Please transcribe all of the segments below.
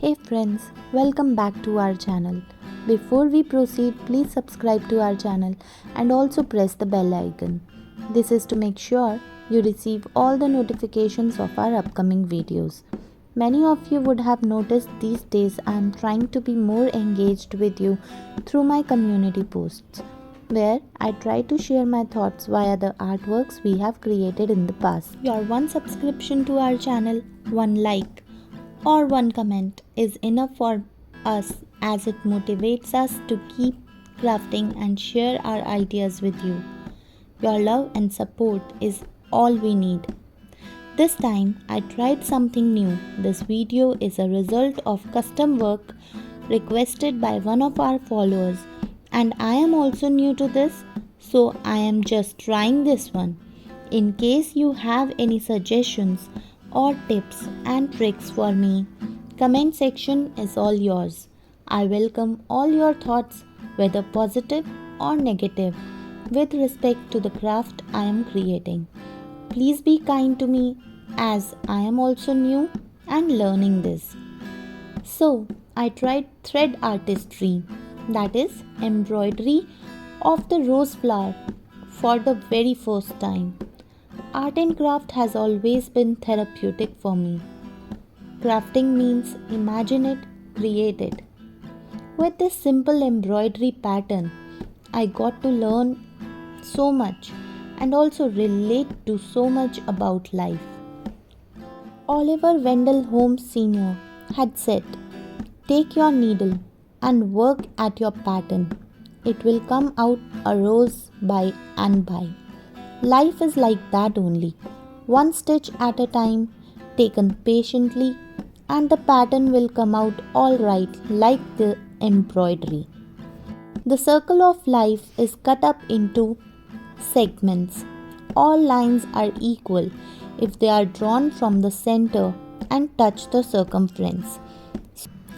Hey friends, welcome back to our channel. Before we proceed, please subscribe to our channel and also press the bell icon. This is to make sure you receive all the notifications of our upcoming videos. Many of you would have noticed these days I am trying to be more engaged with you through my community posts, where I try to share my thoughts via the artworks we have created in the past. Your one subscription to our channel, one like, or one comment is enough for us as it motivates us to keep crafting and share our ideas with you. Your love and support is all we need. This time I tried something new. This video is a result of custom work requested by one of our followers, and I am also new to this, so I am just trying this one. In case you have any suggestions or tips and tricks for me, comment section is all yours. I welcome all your thoughts, whether positive or negative, with respect to the craft I am creating. Please be kind to me as I am also new and learning this. So, I tried thread artistry, that is embroidery of the rose flower, for the very first time. Art and craft has always been therapeutic for me. Crafting means imagine it, create it. With this simple embroidery pattern, I got to learn so much and also relate to so much about life. Oliver Wendell Holmes Sr. had said, "Take your needle and work at your pattern. It will come out a rose by and by." Life is like that only. One stitch at a time, taken patiently, and the pattern will come out all right like the embroidery. The circle of life is cut up into segments. All lines are equal if they are drawn from the center and touch the circumference.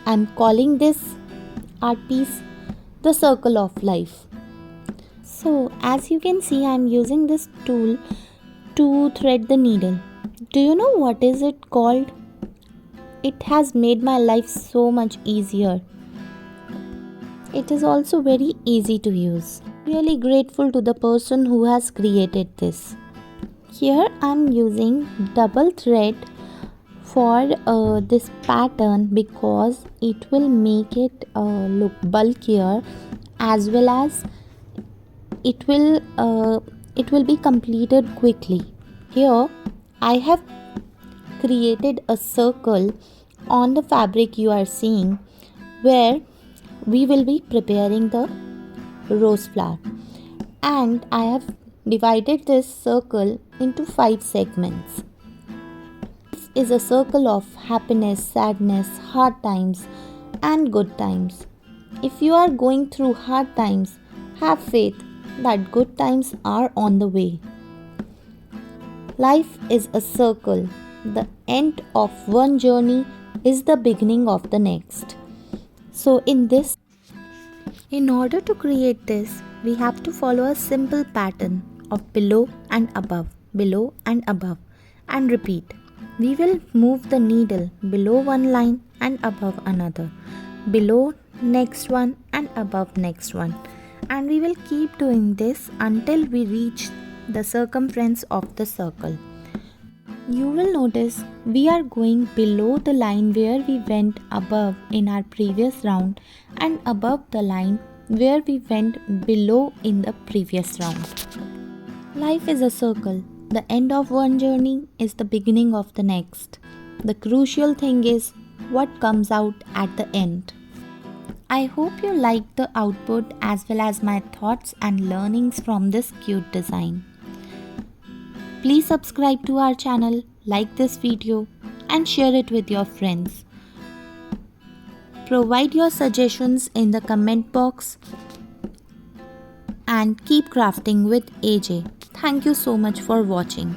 I am calling this art piece the circle of life. So, as you can see, I am using this tool to thread the needle. Do you know what is it called? It has made my life so much easier. It is also very easy to use. Really grateful to the person who has created this. Here I am using double thread for this pattern because it will make it look bulkier, as well as it will be completed quickly. Here I have created a circle on the fabric you are seeing, where we will be preparing the rose flower, and I have divided this circle into 5 segments. This is a circle of happiness, sadness, hard times and good times. If you are going through hard times, have faith that good times are on the way. Life is a circle. The end of one journey is the beginning of the next. So in order to create this, we have to follow a simple pattern of below and above, and repeat. We will move the needle below one line and above another, below next one and above next one. And we will keep doing this until we reach the circumference of the circle. You will notice we are going below the line where we went above in our previous round, and above the line where we went below in the previous round. Life is a circle. The end of one journey is the beginning of the next. The crucial thing is what comes out at the end. I hope you liked the output as well as my thoughts and learnings from this cute design. Please subscribe to our channel, like this video and share it with your friends. Provide your suggestions in the comment box and keep crafting with AJ. Thank you so much for watching.